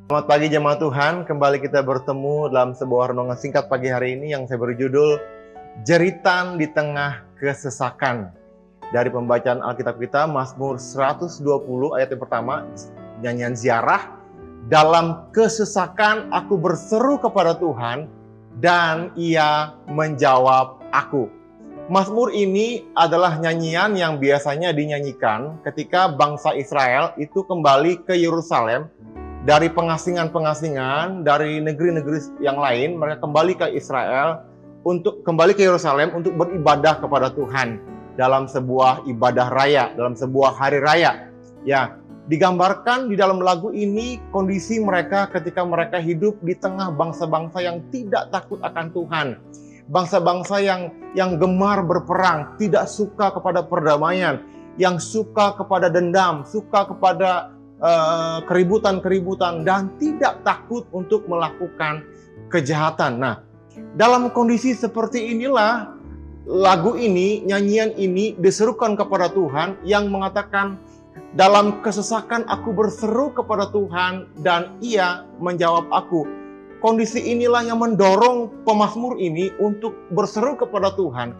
Selamat pagi jemaat Tuhan, kembali kita bertemu dalam sebuah renungan singkat pagi hari ini yang saya beri judul Jeritan di Tengah Kesesakan. Dari pembacaan Alkitab kita, Mazmur 120 ayat yang pertama, nyanyian ziarah. Dalam kesesakan aku berseru kepada Tuhan dan Ia menjawab aku. Mazmur ini adalah nyanyian yang biasanya dinyanyikan ketika bangsa Israel itu kembali ke Yerusalem dari pengasingan-pengasingan dari negeri-negeri yang lain. Mereka kembali ke Yerusalem untuk beribadah kepada Tuhan dalam sebuah ibadah raya, dalam sebuah hari raya. Ya, digambarkan di dalam lagu ini kondisi mereka ketika mereka hidup di tengah bangsa-bangsa yang tidak takut akan Tuhan. Bangsa-bangsa yang gemar berperang, tidak suka kepada perdamaian, yang suka kepada dendam, suka kepada keributan-keributan, dan tidak takut untuk melakukan kejahatan. Nah, dalam kondisi seperti inilah lagu ini, nyanyian ini diserukan kepada Tuhan yang mengatakan, dalam kesesakan aku berseru kepada Tuhan dan Ia menjawab aku. Kondisi inilah yang mendorong pemazmur ini untuk berseru kepada Tuhan,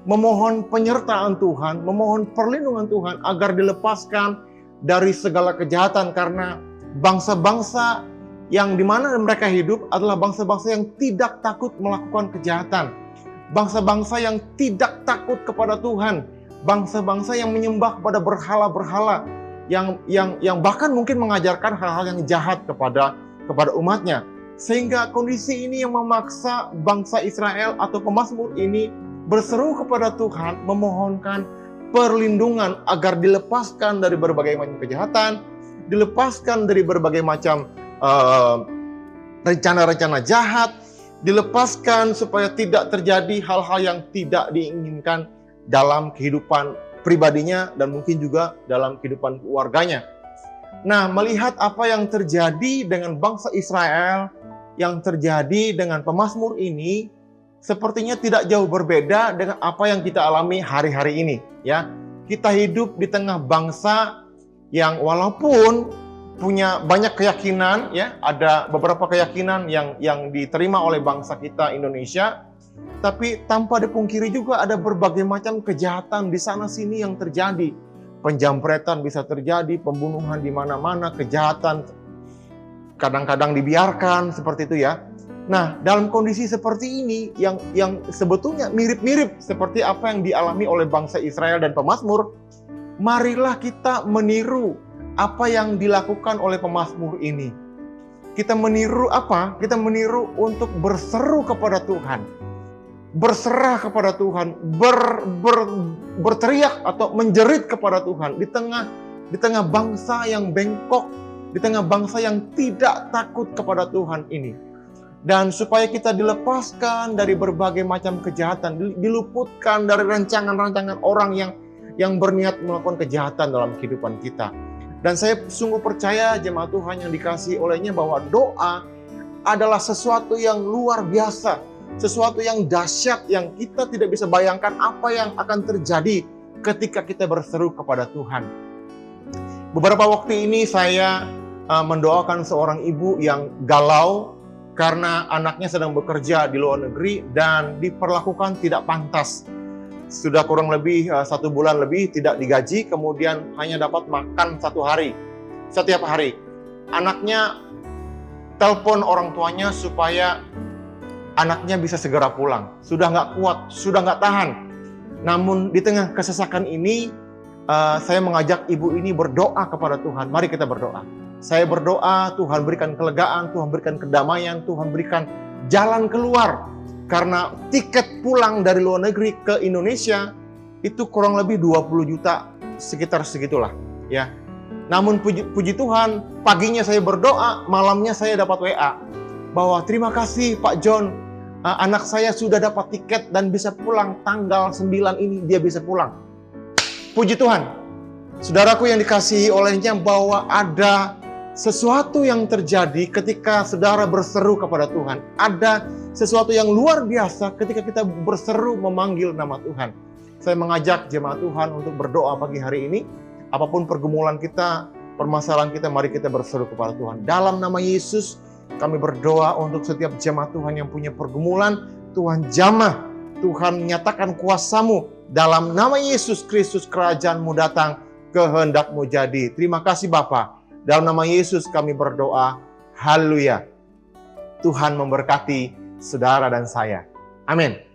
memohon penyertaan Tuhan, memohon perlindungan Tuhan agar dilepaskan dari segala kejahatan, karena bangsa-bangsa yang dimana mereka hidup adalah bangsa-bangsa yang tidak takut melakukan kejahatan, bangsa-bangsa yang tidak takut kepada Tuhan, bangsa-bangsa yang menyembah kepada berhala-berhala, yang bahkan mungkin mengajarkan hal-hal yang jahat kepada umatnya. Sehingga kondisi ini yang memaksa bangsa Israel atau pemazmur ini berseru kepada Tuhan, memohonkan perlindungan agar dilepaskan dari berbagai macam kejahatan, dilepaskan dari berbagai macam rencana-rencana jahat, dilepaskan supaya tidak terjadi hal-hal yang tidak diinginkan dalam kehidupan pribadinya dan mungkin juga dalam kehidupan keluarganya. Nah, melihat apa yang terjadi dengan bangsa Israel, yang terjadi dengan pemazmur ini, sepertinya tidak jauh berbeda dengan apa yang kita alami hari-hari ini. Ya, kita hidup di tengah bangsa yang walaupun punya banyak keyakinan, ya, ada beberapa keyakinan yang diterima oleh bangsa kita Indonesia, tapi tanpa dipungkiri juga ada berbagai macam kejahatan di sana sini yang terjadi. Penjamretan bisa terjadi, pembunuhan di mana-mana, kejahatan kadang-kadang dibiarkan seperti itu ya. Nah, dalam kondisi seperti ini yang sebetulnya mirip-mirip seperti apa yang dialami oleh bangsa Israel dan pemazmur, marilah kita meniru apa yang dilakukan oleh pemazmur ini. Kita meniru apa? Kita meniru untuk berseru kepada Tuhan, berserah kepada Tuhan, berteriak atau menjerit kepada Tuhan di tengah bangsa yang bengkok, di tengah bangsa yang tidak takut kepada Tuhan ini. Dan supaya kita dilepaskan dari berbagai macam kejahatan, diluputkan dari rancangan-rancangan orang yang berniat melakukan kejahatan dalam kehidupan kita. Dan saya sungguh percaya jemaat Tuhan yang dikasihi olehnya bahwa doa adalah sesuatu yang luar biasa, sesuatu yang dahsyat yang kita tidak bisa bayangkan apa yang akan terjadi ketika kita berseru kepada Tuhan. Beberapa waktu ini saya mendoakan seorang ibu yang galau karena anaknya sedang bekerja di luar negeri dan diperlakukan tidak pantas. Sudah kurang lebih 1 bulan lebih tidak digaji, kemudian hanya dapat makan setiap hari. Anaknya telepon orang tuanya supaya anaknya bisa segera pulang. Sudah nggak kuat, sudah nggak tahan. Namun di tengah kesesakan ini, saya mengajak ibu ini berdoa kepada Tuhan. Mari kita berdoa. Saya berdoa, Tuhan berikan kelegaan, Tuhan berikan kedamaian, Tuhan berikan jalan keluar. Karena tiket pulang dari luar negeri ke Indonesia itu kurang lebih 20 juta, sekitar segitulah. Ya. Namun puji Tuhan, paginya saya berdoa, malamnya saya dapat WA. Bahwa terima kasih Pak John, anak saya sudah dapat tiket dan bisa pulang tanggal 9 ini, dia bisa pulang. Puji Tuhan. Saudaraku yang dikasihi olehnya, bahwa ada sesuatu yang terjadi ketika saudara berseru kepada Tuhan. Ada sesuatu yang luar biasa ketika kita berseru memanggil nama Tuhan. Saya mengajak jemaat Tuhan untuk berdoa pagi hari ini. Apapun pergumulan kita, permasalahan kita, mari kita berseru kepada Tuhan. Dalam nama Yesus, kami berdoa untuk setiap jemaat Tuhan yang punya pergumulan. Tuhan jamah, Tuhan nyatakan kuasa-Mu. Dalam nama Yesus Kristus, kerajaan-Mu datang, kehendak-Mu jadi. Terima kasih Bapa. Dalam nama Yesus kami berdoa. Haleluya. Tuhan memberkati saudara dan saya. Amin.